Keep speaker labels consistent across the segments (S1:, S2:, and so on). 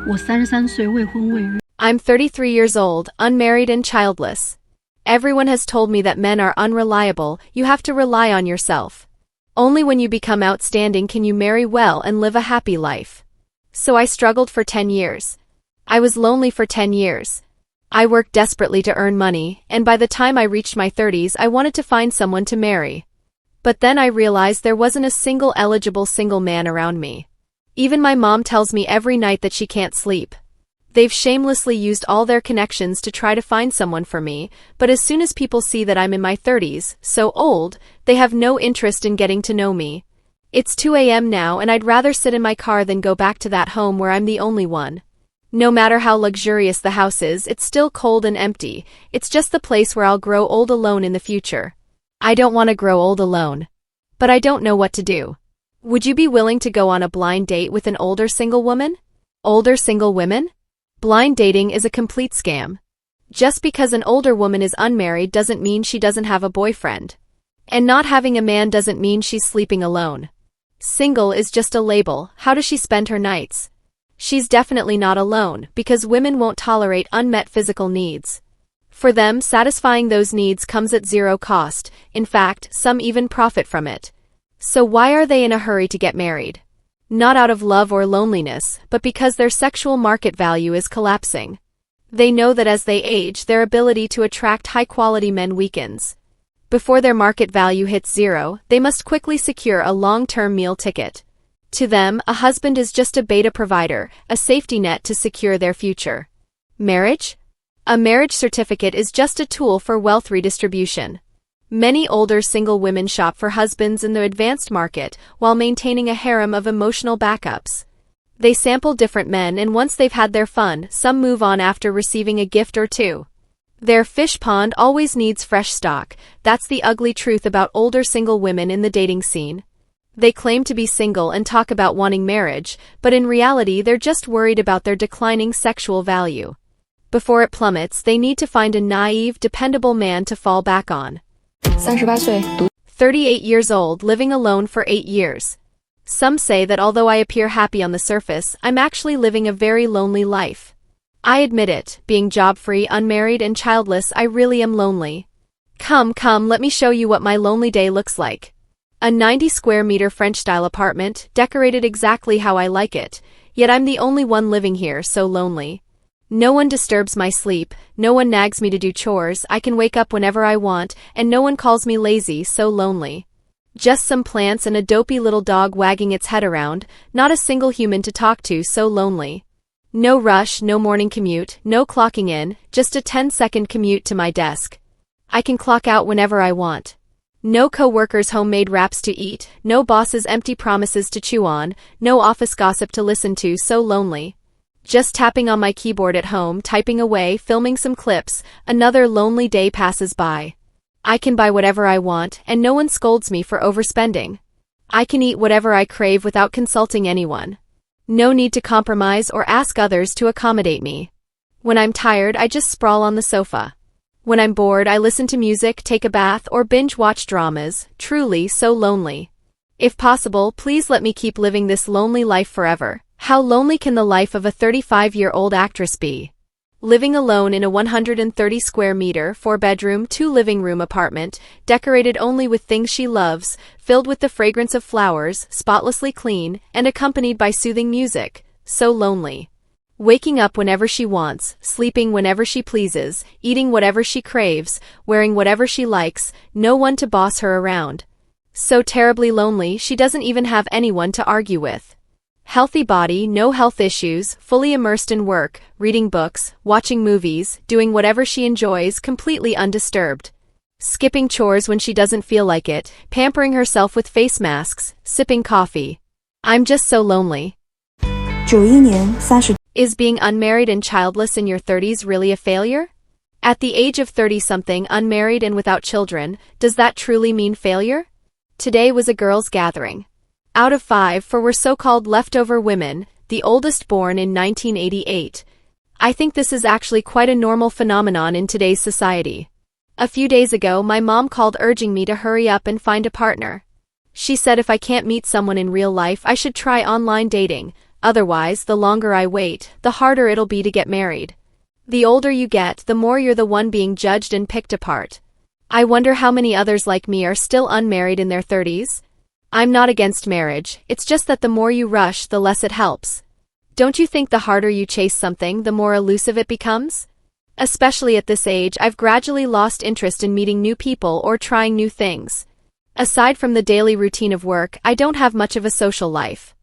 S1: 我33岁，未婚未育。
S2: I'm 33 years old, unmarried and childless. Everyone has told me that men are unreliable, you have to rely on yourself. Only when you become outstanding can you marry well and live a happy life. So I struggled for 10 years. I was lonely for 10 years. I worked desperately to earn money, and by the time I reached my 30s I wanted to find someone to marry. But then I realized there wasn't a single eligible single man around me. Even my mom tells me every night that she can't sleep. They've shamelessly used all their connections to try to find someone for me, but as soon as people see that I'm in my 30s, so old, they have no interest in getting to know me. It's 2 a.m. now and I'd rather sit in my car than go back to that home where I'm the only one. No matter how luxurious the house is, it's still cold and empty. It's just the place where I'll grow old alone in the future. I don't want to grow old alone. But I don't know what to do. Would you be willing to go on a blind date with an older single woman? Older single women? Blind dating is a complete scam. Just because an older woman is unmarried doesn't mean she doesn't have a boyfriend. And not having a man doesn't mean she's sleeping alone. Single is just a label. How does she spend her nights? She's definitely not alone, because women won't tolerate unmet physical needs. For them, satisfying those needs comes at zero cost. In fact, some even profit from it. So why are they in a hurry to get married? Not out of love or loneliness, but because their sexual market value is collapsing. They know that as they age, their ability to attract high-quality men weakens. Before their market value hits zero, they must quickly secure a long-term meal ticket. To them, a husband is just a beta provider, a safety net to secure their future. Marriage? A marriage certificate is just a tool for wealth redistribution. Many older single women shop for husbands in the advanced market while maintaining a harem of emotional backups. They sample different men, and once they've had their fun, some move on after receiving a gift or two. Their fish pond always needs fresh stock. That's the ugly truth about older single women in the dating scene. They claim to be single and talk about wanting marriage, but in reality they're just worried about their declining sexual value. Before it plummets, they need to find a naive, dependable man to fall back on.
S3: 38岁
S2: 38 years old, living alone for 8 years. Some say that although I appear happy on the surface, I'm actually living a very lonely life. I admit it, being job-free, unmarried, and childless, I really am lonely. Come, let me show you what my lonely day looks like. A 90 square meter French-style apartment, decorated exactly how I like it, yet I'm the only one living here, so lonely. No one disturbs my sleep, no one nags me to do chores, I can wake up whenever I want, and no one calls me lazy, so lonely. Just some plants and a dopey little dog wagging its head around, not a single human to talk to, so lonely. No rush, no morning commute, no clocking in, just a 10-second commute to my desk. I can clock out whenever I want. No co-workers' homemade wraps to eat, no bosses' empty promises to chew on, no office gossip to listen to, so lonely. Just tapping on my keyboard at home, typing away, filming some clips, another lonely day passes by. I can buy whatever I want, and no one scolds me for overspending. I can eat whatever I crave without consulting anyone. No need to compromise or ask others to accommodate me. When I'm tired, I just sprawl on the sofa. When I'm bored, I listen to music, take a bath, or binge-watch dramas, truly so lonely. If possible, please let me keep living this lonely life forever. How lonely can the life of a 35-year-old actress be? Living alone in a 130 square meter, 4-bedroom, 2-living-room apartment, decorated only with things she loves, filled with the fragrance of flowers, spotlessly clean, and accompanied by soothing music. So lonely. Waking up whenever she wants, sleeping whenever she pleases, eating whatever she craves, wearing whatever she likes, no one to boss her around. So terribly lonely she doesn't even have anyone to argue with. Healthy body, no health issues, fully immersed in work, reading books, watching movies, doing whatever she enjoys, completely undisturbed. Skipping chores when she doesn't feel like it, pampering herself with face masks, sipping coffee. I'm just so lonely.
S3: 91年30
S2: Is being unmarried and childless in your 30s really a failure? At the age of 30-something, unmarried and without children, does that truly mean failure? Today was a girls' gathering. Out of 5, 4 were so-called leftover women, the oldest born in 1988. I think this is actually quite a normal phenomenon in today's society. A few days ago, my mom called urging me to hurry up and find a partner. She said if I can't meet someone in real life, I should try online dating. Otherwise, the longer I wait, the harder it'll be to get married. The older you get, the more you're the one being judged and picked apart. I wonder how many others like me are still unmarried in their 30s? I'm not against marriage, it's just that the more you rush, the less it helps. Don't you think the harder you chase something, the more elusive it becomes? Especially at this age, I've gradually lost interest in meeting new people or trying new things. Aside from the daily routine of work, I don't have much of a social life.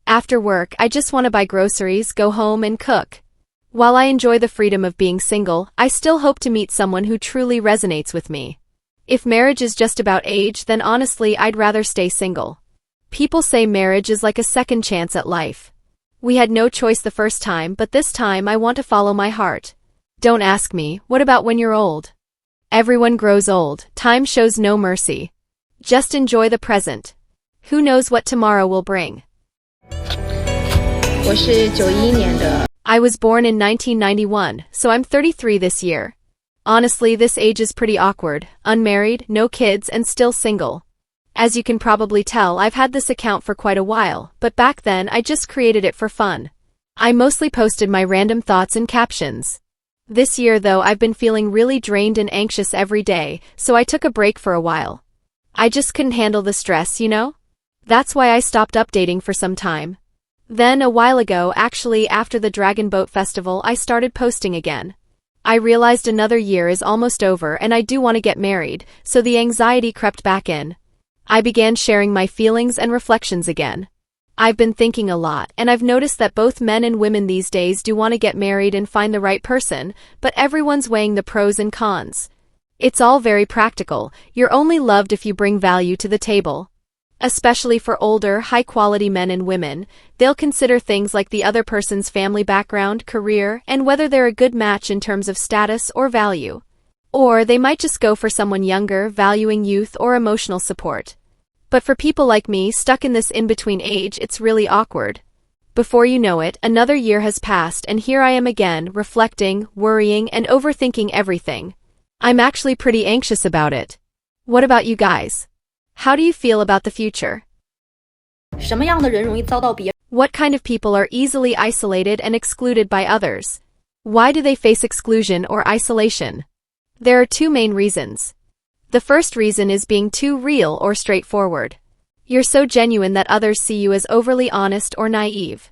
S2: After work, I just want to buy groceries, go home, and cook. While I enjoy the freedom of being single, I still hope to meet someone who truly resonates with me. If marriage is just about age, then honestly, I'd rather stay single. People say marriage is like a second chance at life. We had no choice the first time, but this time I want to follow my heart. Don't ask me, what about when you're old? Everyone grows old, time shows no mercy. Just enjoy the present. Who knows what tomorrow will bring?
S4: 我是91年的
S2: I was born in 1991, so I'm 33 this year. Honestly, this age is pretty awkward, unmarried, no kids, and still single. As you can probably tell, I've had this account for quite a while, but back then I just created it for fun. I mostly posted my random thoughts and captions. This year though, I've been feeling really drained and anxious every day, so I took a break for a while. I just couldn't handle the stress, you know? That's why I stopped updating for some time. Then, a while ago, actually after the Dragon Boat Festival, I started posting again. I realized another year is almost over and I do want to get married, so the anxiety crept back in. I began sharing my feelings and reflections again. I've been thinking a lot, and I've noticed that both men and women these days do want to get married and find the right person, but everyone's weighing the pros and cons. It's all very practical, you're only loved if you bring value to the table. Especially for older, high-quality men and women, they'll consider things like the other person's family background, career, and whether they're a good match in terms of status or value. Or they might just go for someone younger, valuing youth or emotional support. But for people like me, stuck in this in-between age, it's really awkward. Before you know it, another year has passed and here I am again, reflecting, worrying, and overthinking everything. I'm actually pretty anxious about it. What about you guys? How do you feel about the future?
S4: 什么样的人容易遭到别人
S2: What kind of people are easily isolated and excluded by others? Why do they face exclusion or isolation? There are two main reasons. The first reason is being too real or straightforward. You're so genuine that others see you as overly honest or naive.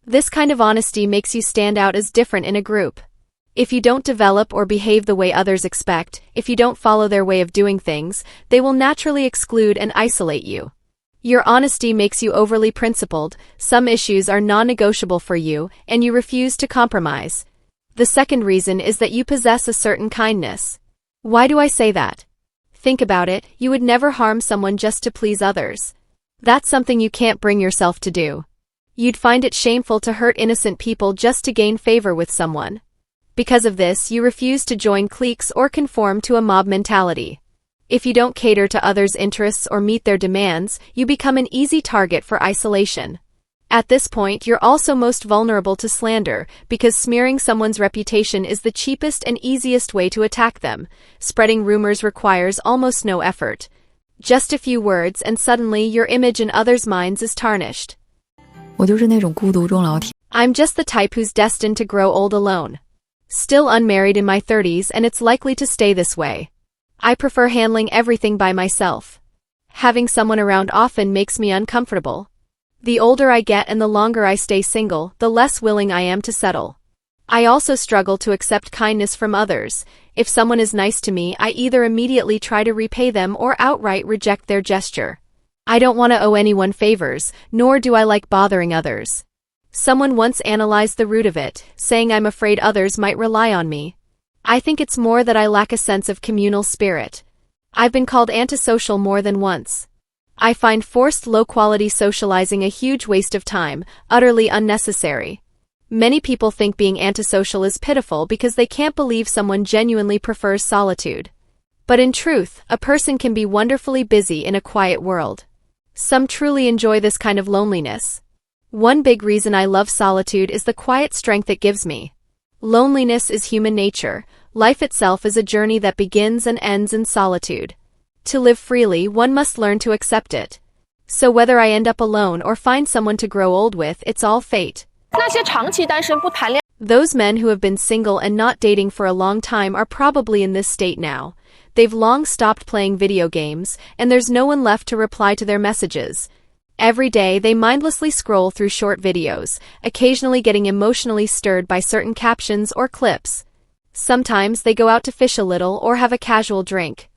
S2: This kind of honesty makes you stand out as different in a group. If you don't develop or behave the way others expect, if you don't follow their way of doing things, they will naturally exclude and isolate you. Your honesty makes you overly principled, some issues are non-negotiable for you, and you refuse to compromise. The second reason is that you possess a certain kindness. Why do I say that? Think about it, you would never harm someone just to please others. That's something you can't bring yourself to do. You'd find it shameful to hurt innocent people just to gain favor with someone. Because of this, you refuse to join cliques or conform to a mob mentality. If you don't cater to others' interests or meet their demands, you become an easy target for isolation. At this point, you're also most vulnerable to slander, because smearing someone's reputation is the cheapest and easiest way to attack them. Spreading rumors requires almost no effort. Just a few words and suddenly your image in others' minds is tarnished.
S3: 我就是那种孤独终老体。
S2: I'm just the type who's destined to grow old alone. Still unmarried in my 30s and it's likely to stay this way. I prefer handling everything by myself. Having someone around often makes me uncomfortable. The older I get and the longer I stay single, the less willing I am to settle. I also struggle to accept kindness from others. If someone is nice to me, I either immediately try to repay them or outright reject their gesture. I don't want to owe anyone favors, nor do I like bothering others. Someone once analyzed the root of it, saying I'm afraid others might rely on me. I think it's more that I lack a sense of communal spirit. I've been called antisocial more than once. I find forced low-quality socializing a huge waste of time, utterly unnecessary. Many people think being antisocial is pitiful because they can't believe someone genuinely prefers solitude. But in truth, a person can be wonderfully busy in a quiet world. Some truly enjoy this kind of loneliness. One big reason I love solitude is the quiet strength it gives me. Loneliness is human nature. Life itself is a journey that begins and ends in solitude. To live freely, one must learn to accept it. So whether I end up alone or find someone to grow old with, it's all fate.
S5: 那些长期单身不谈恋爱
S2: Those men who have been single and not dating for a long time are probably in this state now. They've long stopped playing video games, and there's no one left to reply to their messages. Every day, they mindlessly scroll through short videos, occasionally getting emotionally stirred by certain captions or clips. Sometimes they go out to fish a little or have a casual drink.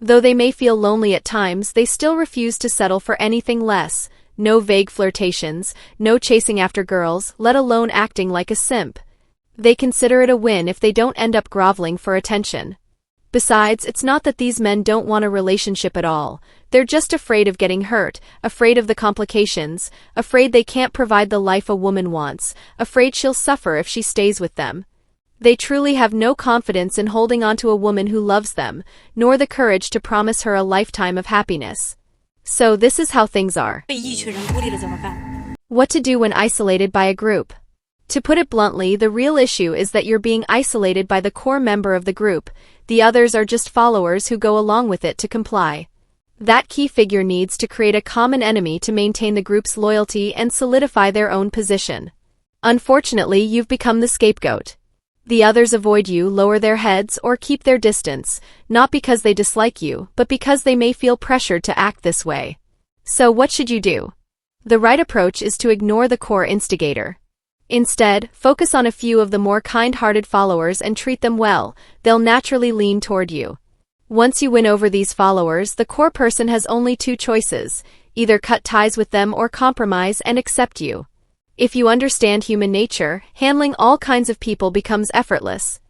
S2: Though they may feel lonely at times, they still refuse to settle for anything less. No vague flirtations, no chasing after girls, let alone acting like a simp. They consider it a win if they don't end up groveling for attention. Besides, it's not that these men don't want a relationship at all. They're just afraid of getting hurt, afraid of the complications, afraid they can't provide the life a woman wants, afraid she'll suffer if she stays with them. They truly have no confidence in holding on to a woman who loves them, nor the courage to promise her a lifetime of happiness. So this is how things are.
S6: 被一群人孤立了怎么办？
S2: What to do when isolated by a group? To put it bluntly, the real issue is that you're being isolated by the core member of the group. The others are just followers who go along with it to comply. That key figure needs to create a common enemy to maintain the group's loyalty and solidify their own position. Unfortunately, you've become the scapegoat. The others avoid you, lower their heads, or keep their distance, not because they dislike you, but because they may feel pressured to act this way. So what should you do? The right approach is to ignore the core instigator. Instead, focus on a few of the more kind-hearted followers and treat them well. They'll naturally lean toward you. Once you win over these followers, the core person has only two choices: either cut ties with them or compromise and accept you. If you understand human nature, handling all kinds of people becomes effortless.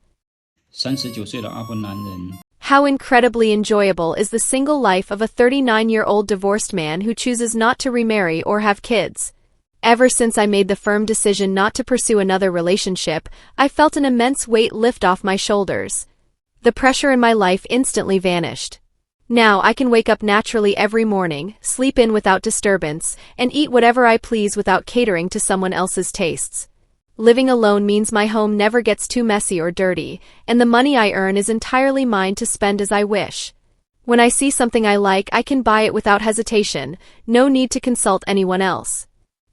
S7: 39岁的阿芬兰人
S2: How incredibly enjoyable is the single life of a 39-year-old divorced man who chooses not to remarry or have kids. Ever since I made the firm decision not to pursue another relationship, I felt an immense weight lift off my shoulders. The pressure in my life instantly vanished. Now I can wake up naturally every morning, sleep in without disturbance, and eat whatever I please without catering to someone else's tastes. Living alone means my home never gets too messy or dirty, and the money I earn is entirely mine to spend as I wish. When I see something I like, I can buy it without hesitation, no need to consult anyone else.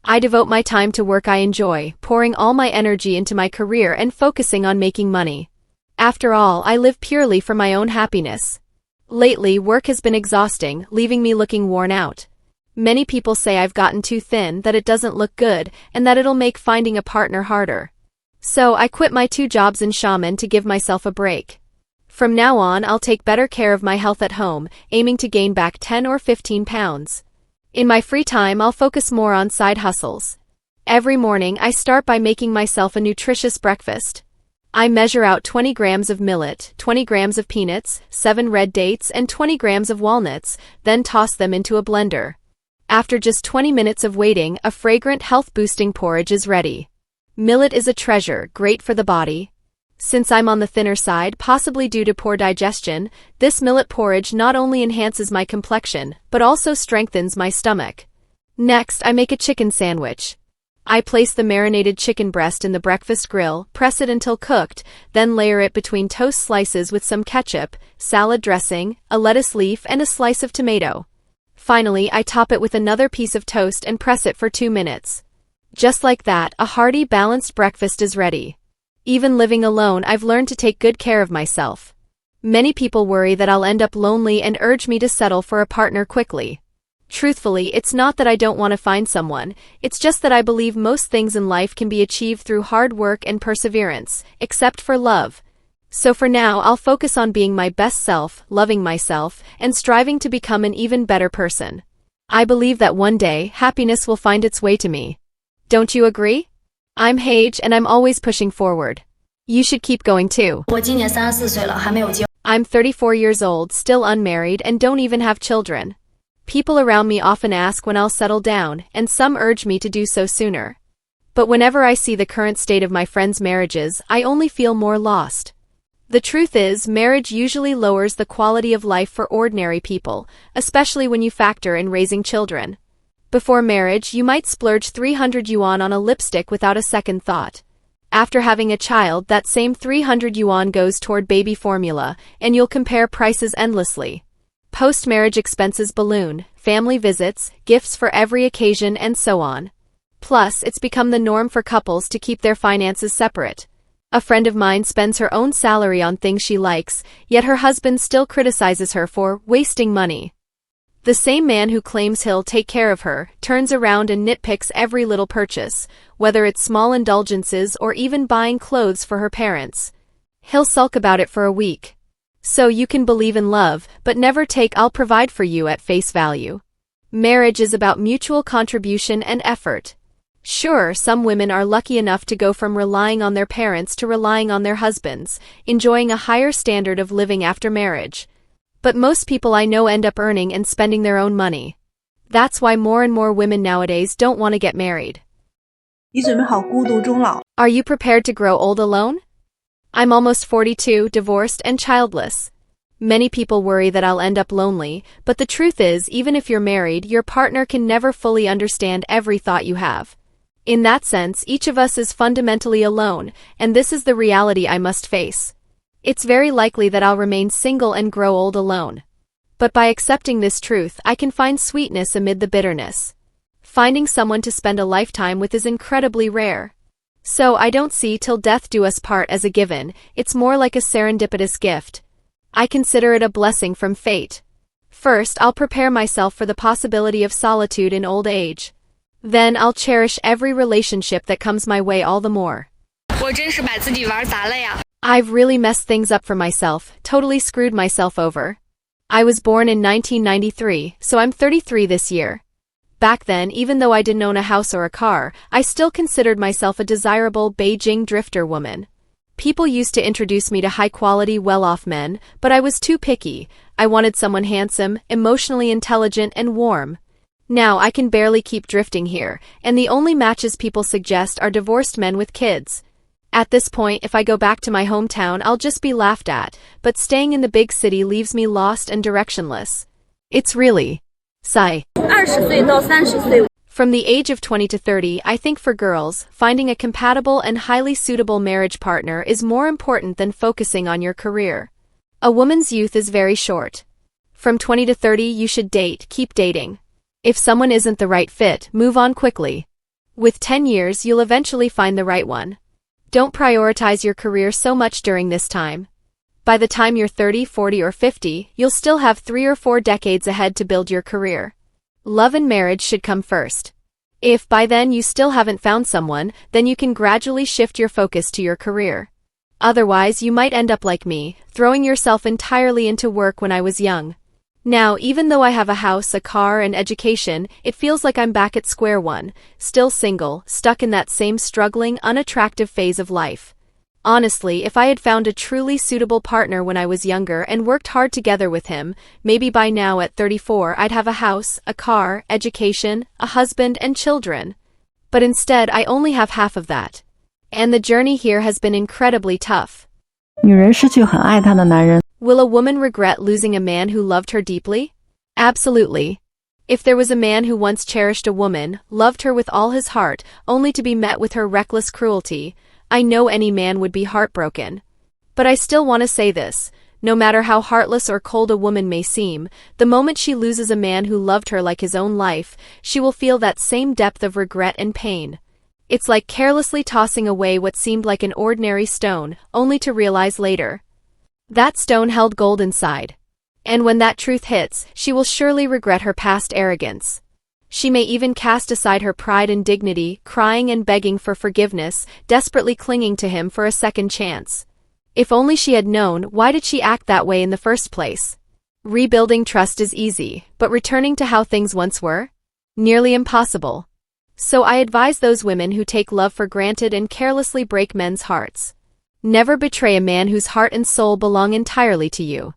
S2: I devote my time to work I enjoy, pouring all my energy into my career and focusing on making money. After all, I live purely for my own happiness. Lately, work has been exhausting, leaving me looking worn out. Many people say I've gotten too thin, that it doesn't look good, and that it'll make finding a partner harder. So I quit my 2 jobs in Xiamen to give myself a break. From now on, I'll take better care of my health at home, aiming to gain back 10 or 15 pounds. In my free time, I'll focus more on side hustles. Every morning, I start by making myself a nutritious breakfast. I measure out 20 grams of millet, 20 grams of peanuts, 7 red dates, and 20 grams of walnuts, then toss them into a blender. After just 20 minutes of waiting, a fragrant health-boosting porridge is ready. Millet is a treasure, great for the body. Since I'm on the thinner side, possibly due to poor digestion, this millet porridge not only enhances my complexion, but also strengthens my stomach. Next, I make a chicken sandwich. I place the marinated chicken breast in the breakfast grill, press it until cooked, then layer it between toast slices with some ketchup, salad dressing, a lettuce leaf, and a slice of tomato. Finally, I top it with another piece of toast and press it for 2 minutes. Just like that, a hearty, balanced breakfast is ready. Even living alone, I've learned to take good care of myself. Many people worry that I'll end up lonely and urge me to settle for a partner quickly. Truthfully, it's not that I don't want to find someone, it's just that I believe most things in life can be achieved through hard work and perseverance, except for love. So for now, I'll focus on being my best self, loving myself, and striving to become an even better person. I believe that one day, happiness will find its way to me. Don't you agree? I'm Hage and I'm always pushing forward. You should keep going too.
S6: 我今年34岁了，还没有结。
S2: I'm 34 years old, still unmarried, and don't even have children. People around me often ask when I'll settle down, and some urge me to do so sooner. But whenever I see the current state of my friends' marriages, I only feel more lost. The truth is, marriage usually lowers the quality of life for ordinary people, especially when you factor in raising children. Before marriage, you might splurge 300 yuan on a lipstick without a second thought. After having a child, that same 300 yuan goes toward baby formula, and you'll compare prices endlessly. Post-marriage expenses balloon, family visits, gifts for every occasion, and so on. Plus, it's become the norm for couples to keep their finances separate. A friend of mine spends her own salary on things she likes, yet her husband still criticizes her for wasting money. The same man who claims he'll take care of her turns around and nitpicks every little purchase, whether it's small indulgences or even buying clothes for her parents. He'll sulk about it for a week. So you can believe in love, but never take "I'll provide for you" at face value. Marriage is about mutual contribution and effort. Sure, some women are lucky enough to go from relying on their parents to relying on their husbands, enjoying a higher standard of living after marriage. But most people I know end up earning and spending their own money. That's why more and more women nowadays don't want to get married.
S8: 你准备好孤独终老？
S2: Are you prepared to grow old alone? I'm almost 42, divorced and childless. Many people worry that I'll end up lonely, but the truth is, even if you're married, your partner can never fully understand every thought you have. In that sense, each of us is fundamentally alone, and this is the reality I must face. It's very likely that I'll remain single and grow old alone. But by accepting this truth, I can find sweetness amid the bitterness. Finding someone to spend a lifetime with is incredibly rare. So I don't see "till death do us part" as a given, it's more like a serendipitous gift. I consider it a blessing from fate. First, I'll prepare myself for the possibility of solitude in old age. Then I'll cherish every relationship that comes my way all the more.
S6: 我真是把自己玩砸了呀。
S2: I've really messed things up for myself, totally screwed myself over. I was born in 1993, so I'm 33 this year. Back then, even though I didn't own a house or a car, I still considered myself a desirable Beijing drifter woman. People used to introduce me to high-quality, well-off men, but I was too picky. I wanted someone handsome, emotionally intelligent, and warm. Now I can barely keep drifting here, and the only matches people suggest are divorced men with kids. At this point, if I go back to my hometown, I'll just be laughed at, but staying in the big city leaves me lost and directionless. It's really... Sigh.
S4: 20岁到30岁。
S2: From the age of 20 to 30, I think for girls, finding a compatible and highly suitable marriage partner is more important than focusing on your career. A woman's youth is very short. From 20 to 30, you should date, keep dating. If someone isn't the right fit, move on quickly. With 10 years, you'll eventually find the right one. Don't prioritize your career so much during this time. By the time you're 30, 40, or 50, you'll still have 3 or 4 decades ahead to build your career. Love and marriage should come first. If by then you still haven't found someone, then you can gradually shift your focus to your career. Otherwise, you might end up like me, throwing yourself entirely into work when I was young. Now, even though I have a house, a car, and education, it feels like I'm back at square one, still single, stuck in that same struggling, unattractive phase of life. Honestly, if I had found a truly suitable partner when I was younger and worked hard together with him, maybe by now at 34 I'd have a house, a car, education, a husband, and children. But instead, I only have half of that. And the journey here has been incredibly tough.
S3: 女人失去很爱她的男人。
S2: Will a woman regret losing a man who loved her deeply? Absolutely. If there was a man who once cherished a woman, loved her with all his heart, only to be met with her reckless cruelty, I know any man would be heartbroken. But I still want to say this, no matter how heartless or cold a woman may seem, the moment she loses a man who loved her like his own life, she will feel that same depth of regret and pain. It's like carelessly tossing away what seemed like an ordinary stone, only to realize later that stone held gold inside. And when that truth hits, she will surely regret her past arrogance. She may even cast aside her pride and dignity, crying and begging for forgiveness, desperately clinging to him for a second chance. If only she had known, why did she act that way in the first place? Rebuilding trust is easy, but returning to how things once were? Nearly impossible. So I advise those women who take love for granted and carelessly break men's hearts. Never betray a man whose heart and soul belong entirely to you.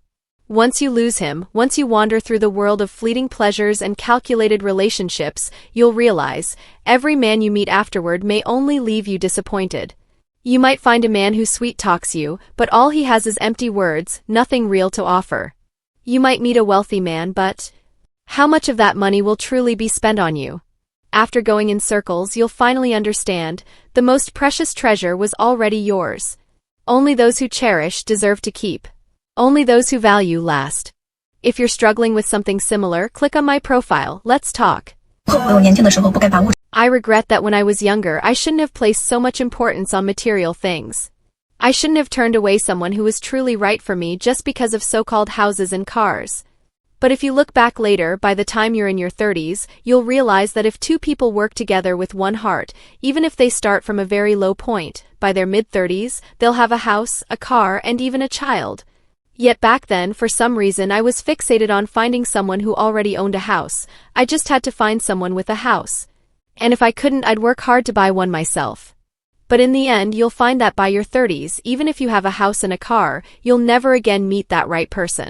S2: Once you lose him, once you wander through the world of fleeting pleasures and calculated relationships, you'll realize, every man you meet afterward may only leave you disappointed. You might find a man who sweet-talks you, but all he has is empty words, nothing real to offer. You might meet a wealthy man, but how much of that money will truly be spent on you? After going in circles, you'll finally understand, the most precious treasure was already yours. Only those who cherish deserve to keep. Only those who value last. If you're struggling with something similar, click on my profile, let's talk. I regret that when I was younger I shouldn't have placed so much importance on material things. I shouldn't have turned away someone who was truly right for me just because of so-called houses and cars. But if you look back later, by the time you're in your 30s, you'll realize that if two people work together with one heart, even if they start from a very low point, by their mid-30s, they'll have a house, a car, and even a child. Yet back then, for some reason, I was fixated on finding someone who already owned a house. I just had to find someone with a house. And if I couldn't, I'd work hard to buy one myself. But in the end, you'll find that by your 30s, even if you have a house and a car, you'll never again meet that right person.